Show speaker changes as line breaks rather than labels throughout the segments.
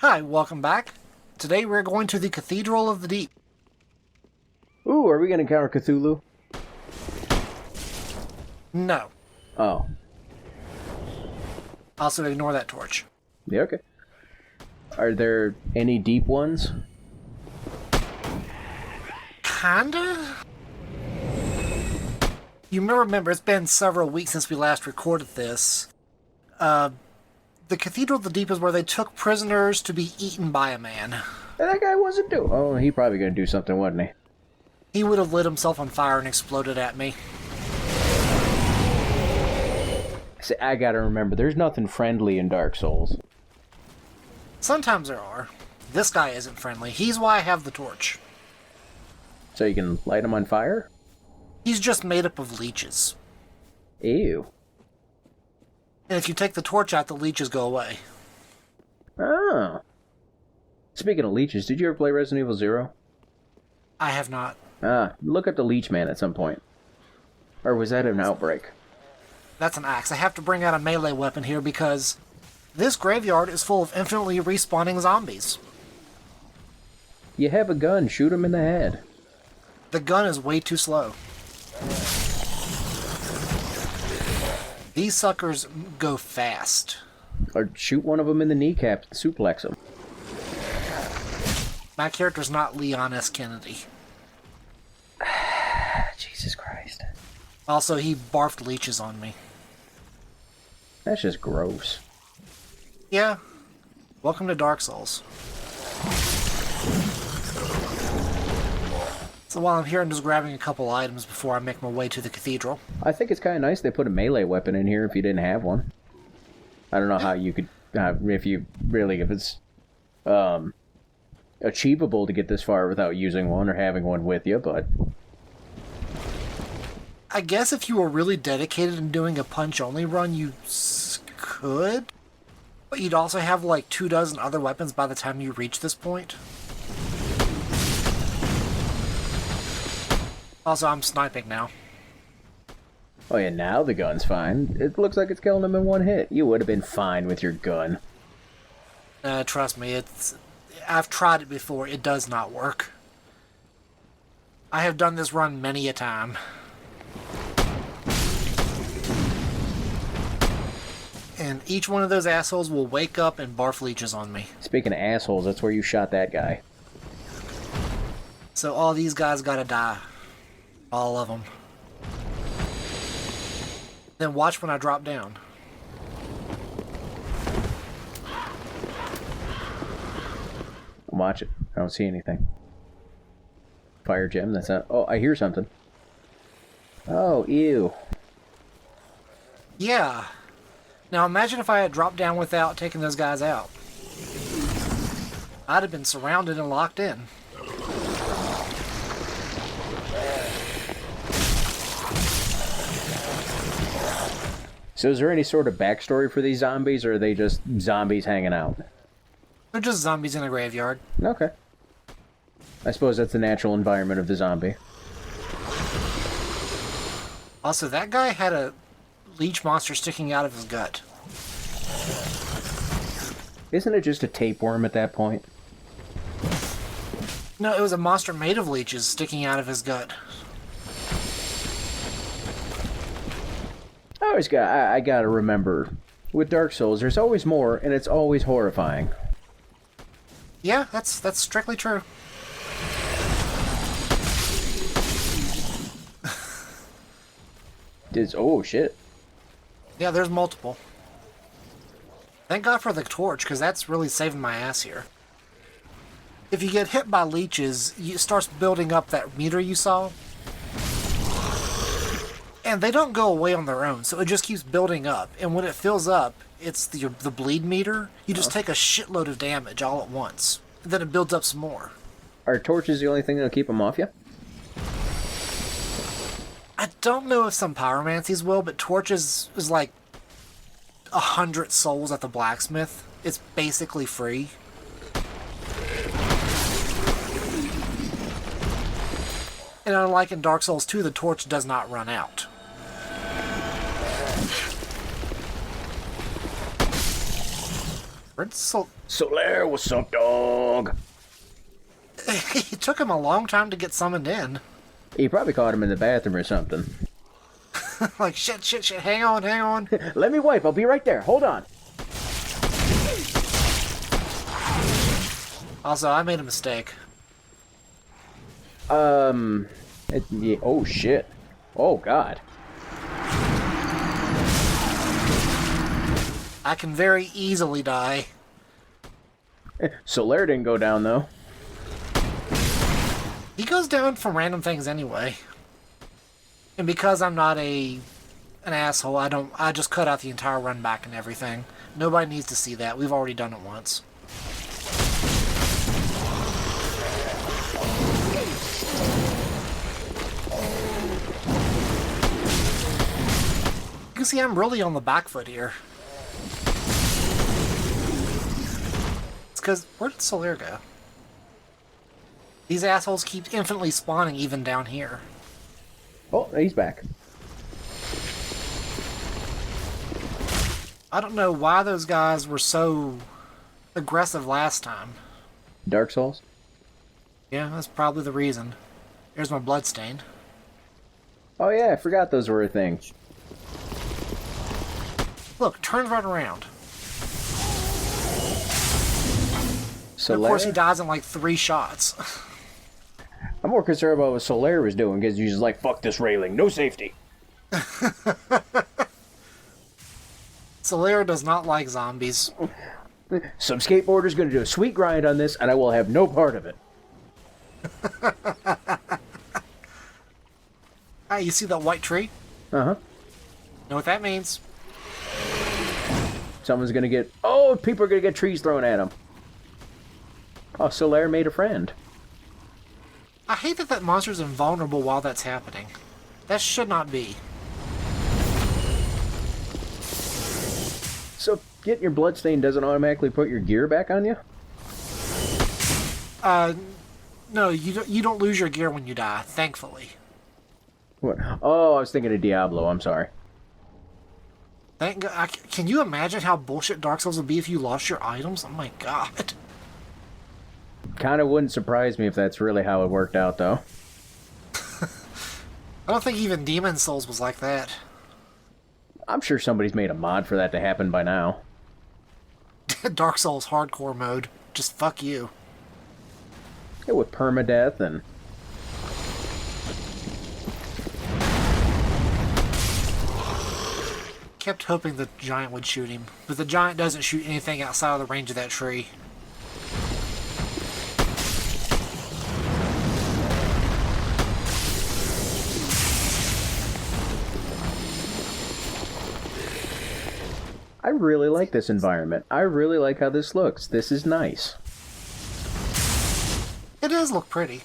Hi, welcome back. Today we're going to the Cathedral of the Deep.
Ooh, are we gonna encounter Cthulhu?
No.
Oh.
Also ignore that torch.
Yeah, okay. Are there any deep ones?
Kinda? You may remember, it's been several weeks since we last recorded this. The Cathedral of the Deep is where they took prisoners to be eaten by a man.
And that guy wasn't doing... Oh, he probably gonna do something, wasn't he?
He would have lit himself on fire and exploded at me.
See, I gotta remember, there's nothing friendly in Dark Souls.
Sometimes there are. This guy isn't friendly. He's why I have the torch.
So you can light him on fire?
He's just made up of leeches.
Ew.
And if you take the torch out, the leeches go away.
Oh. Speaking of leeches, did you ever play Resident Evil 0?
I have not.
Look up the Leech Man at some point. Or was that an Outbreak?
That's an axe. I have to bring out a melee weapon here because this graveyard is full of infinitely respawning zombies.
You have a gun, shoot him in the head.
The gun is way too slow. These suckers go fast.
Or shoot one of them in the kneecap and suplex him.
My character's not Leon S. Kennedy.
Jesus Christ.
Also, he barfed leeches on me.
That's just gross.
Yeah. Welcome to Dark Souls. So while I'm here, I'm just grabbing a couple items before I make my way to the cathedral.
I think it's kind of nice they put a melee weapon in here if you didn't have one. I don't know how you could... if it's... achievable to get this far without using one or having one with you, but...
I guess if you were really dedicated in doing a punch-only run, you could. But you'd also have like 24 other weapons by the time you reach this point. Also, I'm sniping now.
Oh yeah, now the gun's fine. It looks like it's killing him in one hit. You would have been fine with your gun.
Trust me, I've tried it before. It does not work. I have done this run many a time. And each one of those assholes will wake up and barf leeches on me.
Speaking of assholes, that's where you shot that guy.
So all these guys gotta die. All of them. Then watch when I drop down.
Watch it. I don't see anything. Fire gem, that's not... Oh, I hear something. Oh, ew.
Yeah. Now imagine if I had dropped down without taking those guys out. I'd have been surrounded and locked in.
So is there any sort of backstory for these zombies, or are they just zombies hanging out?
They're just zombies in a graveyard.
Okay. I suppose that's the natural environment of the zombie.
Also, that guy had a leech monster sticking out of his gut.
Isn't it just a tapeworm at that point?
No, it was a monster made of leeches sticking out of his gut.
I gotta remember, with Dark Souls, there's always more, and it's always horrifying.
Yeah, that's strictly true.
Oh, shit.
Yeah, there's multiple. Thank God for the torch, because that's really saving my ass here. If you get hit by leeches, it starts building up that meter you saw. And they don't go away on their own, so it just keeps building up. And when it fills up, it's the bleed meter. You just take a shitload of damage all at once. And then it builds up some more.
Are torches the only thing that'll keep them off you?
I don't know if some pyromancies will, but torches is like 100 souls at the blacksmith. It's basically free. And unlike in Dark Souls 2, the torch does not run out. Where'd
Solaire, what's up, dog?
It took him a long time to get summoned in.
He probably caught him in the bathroom or something.
Like, shit, hang on.
Let me wipe, I'll be right there. Hold on.
Also, I made a mistake.
Oh, shit. Oh, God.
I can very easily die.
Solaire didn't go down, though.
He goes down from random things anyway. And because I'm not an asshole, I just cut out the entire run back and everything. Nobody needs to see that. We've already done it once. You can see I'm really on the back foot here. It's because, where did Solaire go? These assholes keep infinitely spawning even down here.
Oh, he's back.
I don't know why those guys were so aggressive last time.
Dark Souls?
Yeah, that's probably the reason. Here's my bloodstain.
Oh, yeah, I forgot those were a thing.
Look, turns right around.
Solaire?
And of course, he dies in like 3 shots.
I'm more concerned about what Solaire was doing, because he's just like, fuck this railing, no safety.
Solaire does not like zombies.
Some skateboarder's going to do a sweet grind on this, and I will have no part of it.
Ah, you see that white tree?
Uh-huh.
Know what that means?
Someone's going to get... Oh, people are going to get trees thrown at them. Oh, Solaire made a friend.
I hate that monster's invulnerable while that's happening. That should not be.
So, getting your bloodstain doesn't automatically put your gear back on you?
No, you don't lose your gear when you die, thankfully.
What? Oh, I was thinking of Diablo, I'm sorry.
Thank God. Can you imagine how bullshit Dark Souls would be if you lost your items? Oh my god.
Kind of wouldn't surprise me if that's really how it worked out, though.
I don't think even Demon Souls was like that.
I'm sure somebody's made a mod for that to happen by now.
Dark Souls hardcore mode. Just fuck you.
Yeah, with permadeath and...
Kept hoping the giant would shoot him, but the giant doesn't shoot anything outside of the range of that tree.
I really like this environment. I really like how this looks. This is nice.
It does look pretty.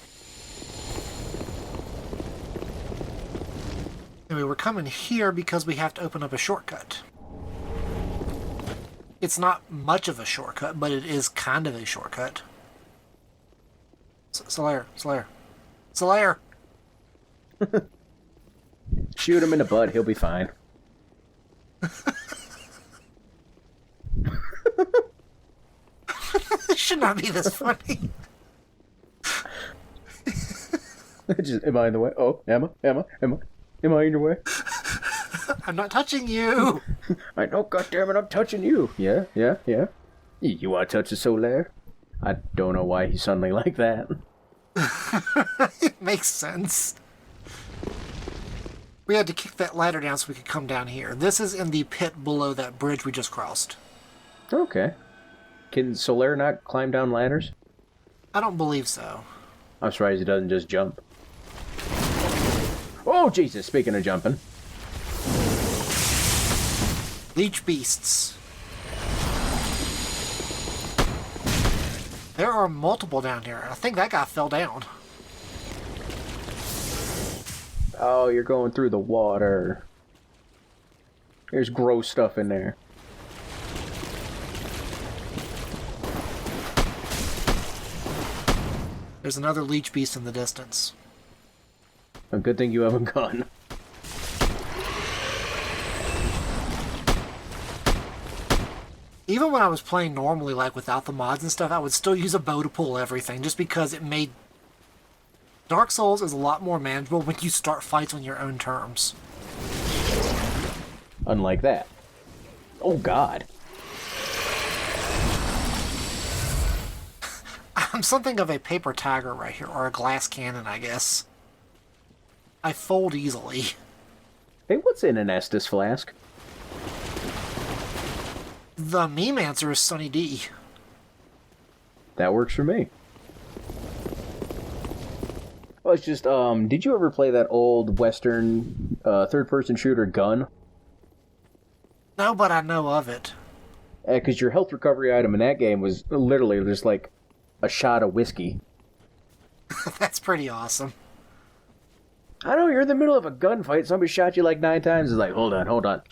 Anyway, we're coming here because we have to open up a shortcut. It's not much of a shortcut, but it is kind of a shortcut. Solaire.
Shoot him in the butt, he'll be fine.
This should not be this funny.
Am I in the way? Oh, Am I in your way?
I'm not touching you.
I know, goddammit, I'm touching you. Yeah. You want to touch the Solaire? I don't know why he's suddenly like that.
It makes sense. We had to kick that ladder down so we could come down here. This is in the pit below that bridge we just crossed.
Okay. Can Solaire not climb down ladders?
I don't believe so.
I'm surprised he doesn't just jump. Oh, Jesus, speaking of jumping.
Leech beasts. There are multiple down here. I think that guy fell down.
Oh, you're going through the water. There's gross stuff in there.
There's another leech beast in the distance.
A good thing you haven't gone.
Even when I was playing normally, like without the mods and stuff, I would still use a bow to pull everything, just because it made... Dark Souls is a lot more manageable when you start fights on your own terms.
Unlike that. Oh, God.
I'm something of a paper tiger right here, or a glass cannon, I guess. I fold easily.
Hey, what's in an Estus flask?
The meme answer is Sunny D.
That works for me. Well, it's just, did you ever play that old Western third-person shooter Gun?
No, but I know of it.
Because your health recovery item in that game was literally just like a shot of whiskey.
That's pretty awesome.
I know, you're in the middle of a gunfight, somebody shot you like 9 times, it's like, hold on.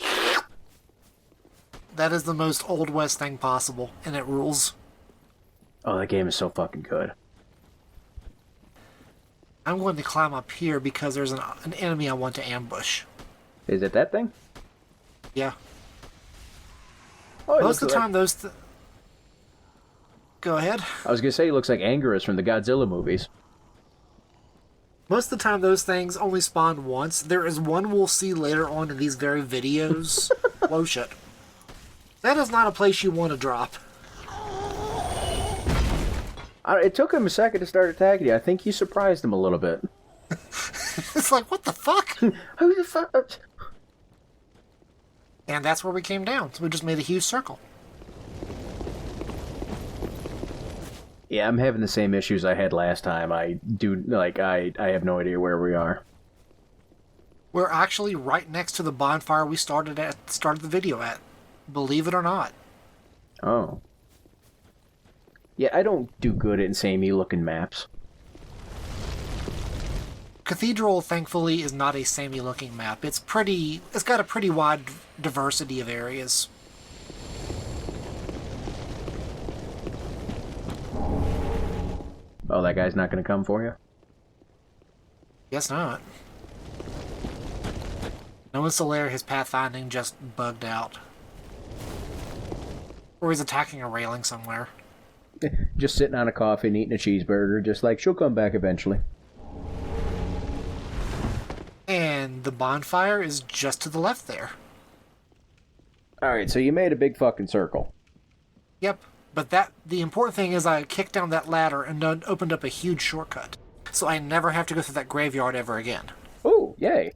That is the most Old West thing possible, and it rules.
Oh, that game is so fucking good.
I'm going to climb up here because there's an enemy I want to ambush.
Is it that thing?
Yeah.
Oh,
Most of the time, those... Go ahead.
I was going to say, it looks like Anguirus from the Godzilla movies.
Most of the time, those things only spawn once. There is one we'll see later on in these very videos. Whoa, shit. That is not a place you want to drop.
It took him a second to start attacking you. I think you surprised him a little bit.
It's like, what the fuck?
Who the fuck?
And that's where we came down. So we just made a huge circle.
Yeah, I'm having the same issues I had last time. I have no idea where we are.
We're actually right next to the bonfire we started the video at. Believe it or not.
Oh. Yeah, I don't do good at samey-looking maps.
Cathedral, thankfully, is not a samey-looking map. It's got a pretty wide diversity of areas.
Oh, that guy's not going to come for you?
Guess not. Noah Solaire, his pathfinding just bugged out. Or he's attacking a railing somewhere.
Just sitting on a coffee and eating a cheeseburger, just like, she'll come back eventually.
And the bonfire is just to the left there.
Alright, so you made a big fucking circle.
Yep, but the important thing is I kicked down that ladder and opened up a huge shortcut. So I never have to go through that graveyard ever again.
Oh, yay.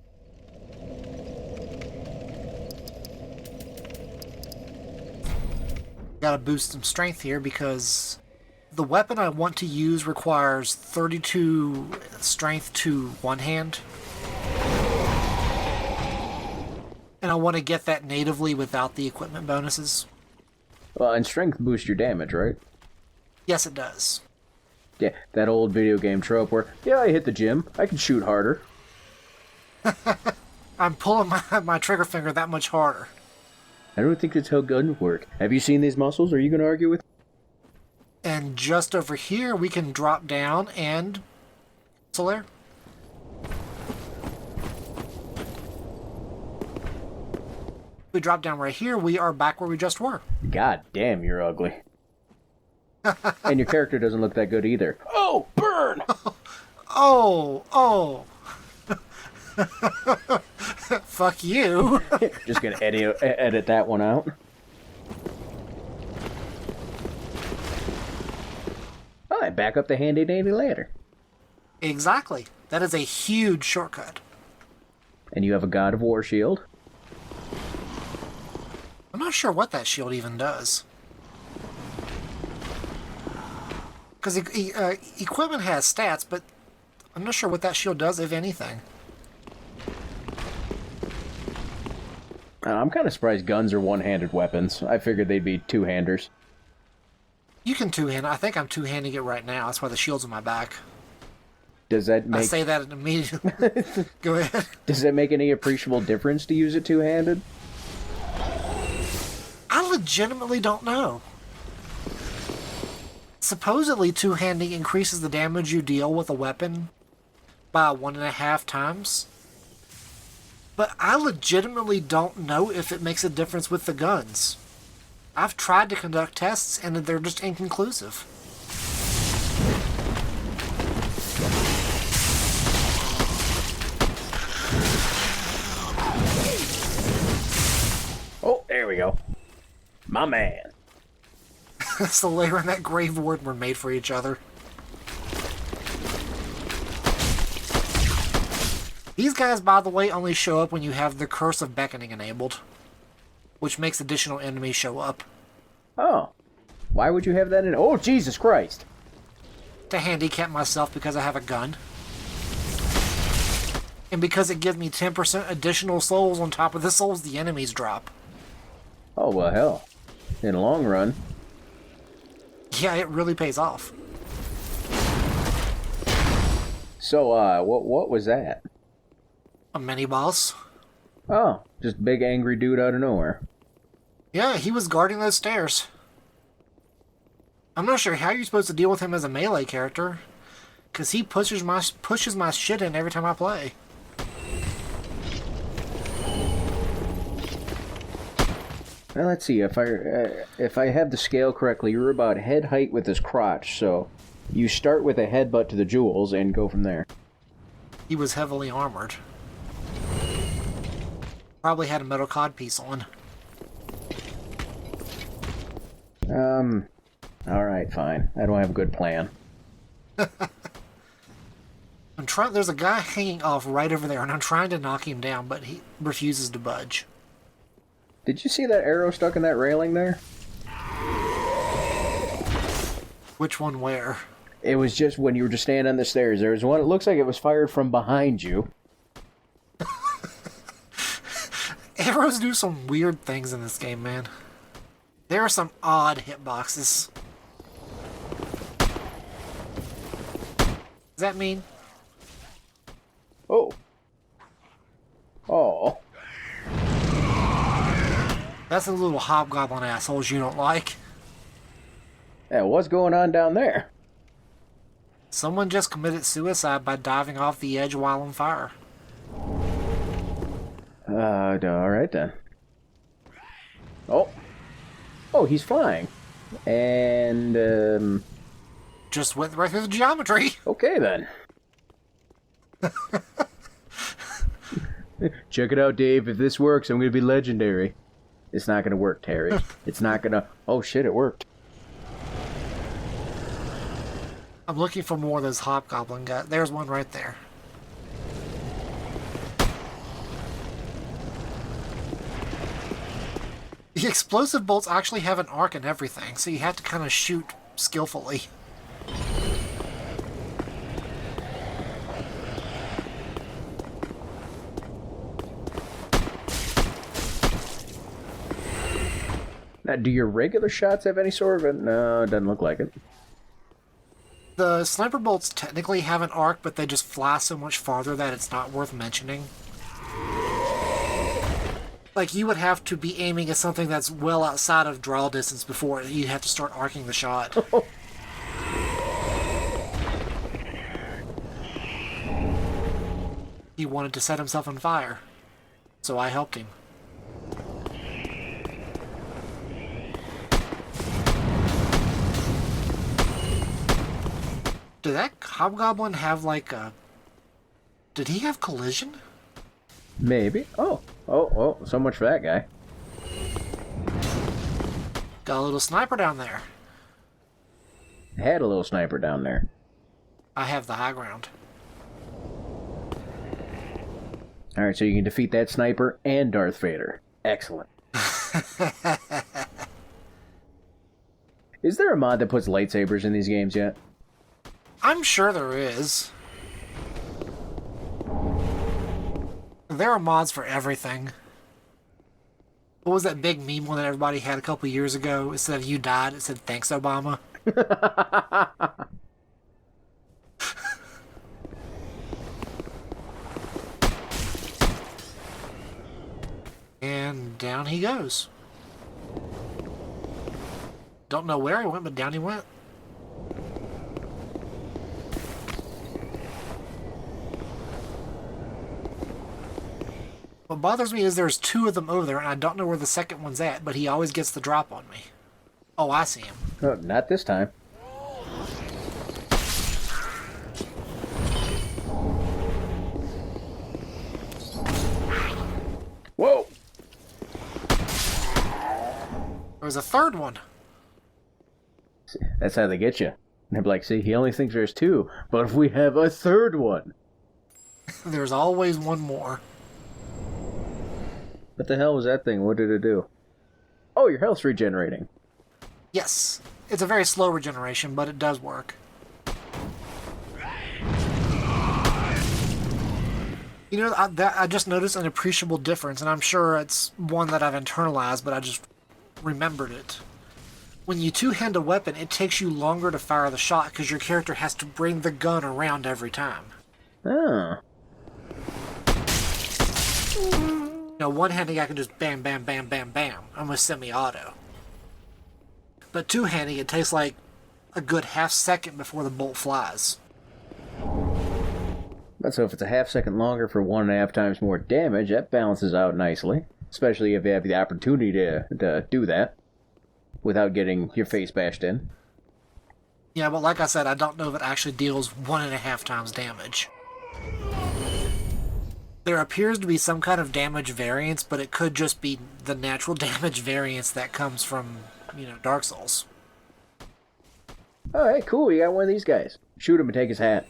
Gotta boost some strength here because the weapon I want to use requires 32 strength to one hand. And I want to get that natively without the equipment bonuses.
Well, and strength boosts your damage, right?
Yes, it does.
Yeah, that old video game trope where, yeah, I hit the gym, I can shoot harder.
I'm pulling my trigger finger that much harder.
I don't think that's how guns work. Have you seen these muscles? Are you going to argue with?
And just over here, we can drop down and... Solaire? We drop down right here, we are back where we just were.
God damn, you're ugly. And your character doesn't look that good either. Oh, burn!
Oh! Fuck you.
Just gonna edit that one out. Oh, I back up the handy-dandy ladder.
Exactly. That is a huge shortcut.
And you have a God of War shield.
I'm not sure what that shield even does. Because equipment has stats, but I'm not sure what that shield does, if anything.
I'm kind of surprised guns are one-handed weapons. I figured they'd be two-handers.
You can two-hand. I think I'm two-handing it right now. That's why the shield's on my back.
Does that make...
I say that immediately. Go ahead.
Does that make any appreciable difference to use it two-handed?
I legitimately don't know. Supposedly, two-handing increases the damage you deal with a weapon by 1.5 times. But I legitimately don't know if it makes a difference with the guns. I've tried to conduct tests, and they're just inconclusive.
Oh, there we go. My man.
Solaire and that Grave Warden were made for each other. These guys, by the way, only show up when you have the Curse of Beckoning enabled, which makes additional enemies show up.
Oh. Why would you have that in? Oh, Jesus Christ.
To handicap myself because I have a gun. And because it gives me 10% additional souls on top of the souls the enemies drop.
Oh, well, hell. In the long run.
Yeah, it really pays off.
So, what was that?
A mini-boss.
Oh, just big angry dude out of nowhere.
Yeah, he was guarding those stairs. I'm not sure how you're supposed to deal with him as a melee character, because he pushes my shit in every time I play.
Well, let's see, if I have the scale correctly, you're about head height with his crotch, so you start with a headbutt to the jewels and go from there.
He was heavily armored. Probably had a metal codpiece on.
Alright, fine. I don't have a good plan.
There's a guy hanging off right over there, and I'm trying to knock him down, but he refuses to budge.
Did you see that arrow stuck in that railing there?
Which one where?
It was just when you were just standing on the stairs. There was one, it looks like it was fired from behind you.
Arrows do some weird things in this game, man. There are some odd hitboxes. Does that mean?
Oh. Oh.
That's the little hobgoblin assholes you don't like.
Yeah, what's going on down there?
Someone just committed suicide by diving off the edge while on fire.
Alright then. Oh. Oh, he's flying. And,
Just went right through the geometry.
okay then. Check it out, Dave. If this works, I'm gonna be legendary. It's not gonna work, Terry. It's not gonna... Oh shit, it worked.
I'm looking for more of those hobgoblin guys. There's one right there. The explosive bolts actually have an arc and everything, so you have to kind of shoot skillfully.
Now, do your regular shots have any sort of... No, it doesn't look like it.
The sniper bolts technically have an arc, but they just fly so much farther that it's not worth mentioning. Like, you would have to be aiming at something that's well outside of draw distance before you have to start arcing the shot. He wanted to set himself on fire, so I helped him. Did that hobgoblin have like a... Did he have collision?
Maybe. Oh, so much for that guy.
Got a little sniper down there.
Had a little sniper down there.
I have the high ground.
Alright, so you can defeat that sniper and Darth Vader. Excellent. Is there a mod that puts lightsabers in these games yet?
I'm sure there is. There are mods for everything. What was that big meme one that everybody had a couple years ago? Instead of "you died," it said "thanks, Obama." And down he goes. Don't know where he went, but down he went. What bothers me is there's two of them over there, and I don't know where the second one's at, but he always gets the drop on me. Oh, I see him.
Oh, not this time. Whoa!
There's a third one.
That's how they get you. They're like, see, he only thinks there's two, but if we have a third one.
There's always one more.
What the hell was that thing? What did it do? Oh, your health's regenerating.
Yes. It's a very slow regeneration, but it does work. You know, I just noticed an appreciable difference, and I'm sure it's one that I've internalized, but I just remembered it. When you two-hand a weapon, it takes you longer to fire the shot because your character has to bring the gun around every time.
Oh.
You know, one-handing I can just bam, bam, bam, bam, bam, almost semi-auto. But two-handing, it takes like a good half second before the bolt flies.
But so if it's a half second longer for 1.5 times more damage, that balances out nicely. Especially if you have the opportunity to do that without getting your face bashed in.
Yeah, but like I said, I don't know if it actually deals 1.5 times damage. There appears to be some kind of damage variance, but it could just be the natural damage variance that comes from, you know, Dark Souls.
Oh, hey, cool, you got one of these guys. Shoot him and take his hat.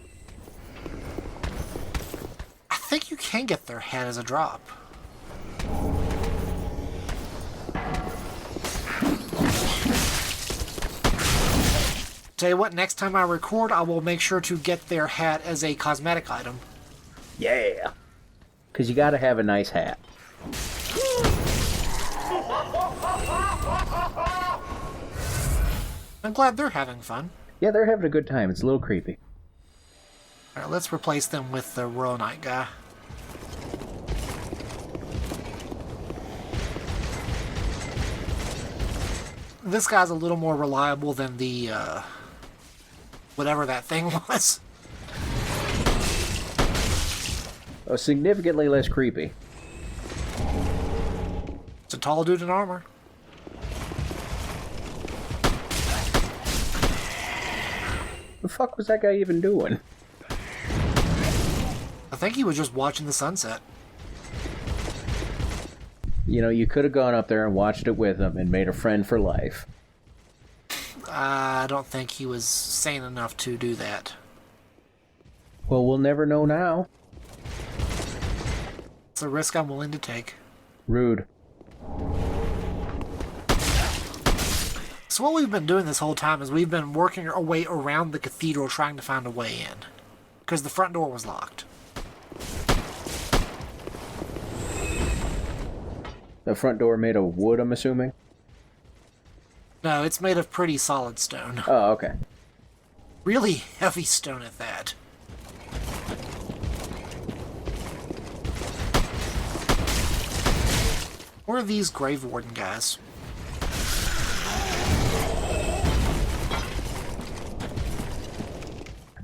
I think you can get their hat as a drop. Tell you what, next time I record, I will make sure to get their hat as a cosmetic item.
Yeah. Because you gotta have a nice hat.
I'm glad they're having fun.
Yeah, they're having a good time. It's a little creepy.
Alright, let's replace them with the Royal Knight guy. This guy's a little more reliable than the, whatever that thing was.
Oh, significantly less creepy.
It's a tall dude in armor.
The fuck was that guy even doing?
I think he was just watching the sunset.
You know, you could have gone up there and watched it with him and made a friend for life.
I don't think he was sane enough to do that.
Well, we'll never know now.
It's a risk I'm willing to take.
Rude.
So what we've been doing this whole time is we've been working our way around the cathedral trying to find a way in. Because the front door was locked.
The front door made of wood, I'm assuming?
No, it's made of pretty solid stone.
Oh, okay.
Really heavy stone at that. Where are these Grave Warden guys?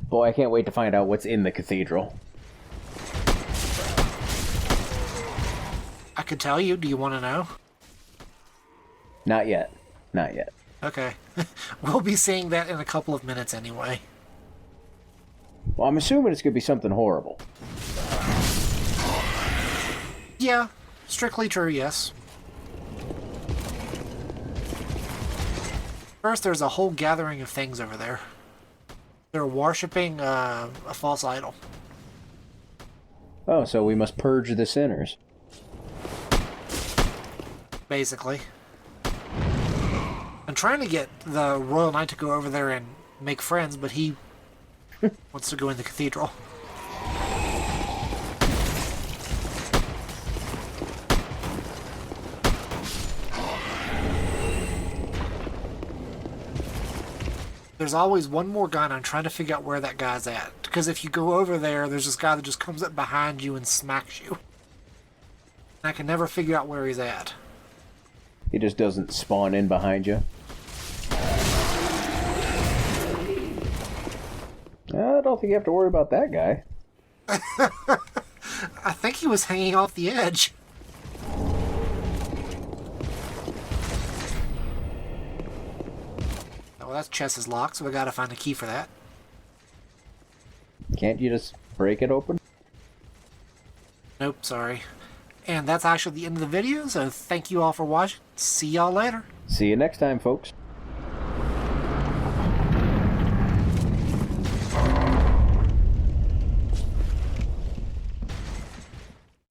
Boy, I can't wait to find out what's in the cathedral.
I could tell you. Do you want to know?
Not yet. Not yet.
Okay. We'll be seeing that in a couple of minutes anyway.
Well, I'm assuming it's going to be something horrible.
Yeah, strictly true, yes. First, there's a whole gathering of things over there. They're worshipping a false idol.
Oh, so we must purge the sinners.
Basically. I'm trying to get the Royal Knight to go over there and make friends, but he wants to go in the cathedral. There's always one more guy, and I'm trying to figure out where that guy's at. Because if you go over there, there's this guy that just comes up behind you and smacks you. And I can never figure out where he's at.
He just doesn't spawn in behind you. I don't think you have to worry about that guy.
I think he was hanging off the edge. Oh, that chest is locked, so we gotta find a key for that.
Can't you just break it open?
Nope, sorry. And that's actually the end of the video, so thank you all for watching. See y'all later.
See you next time, folks.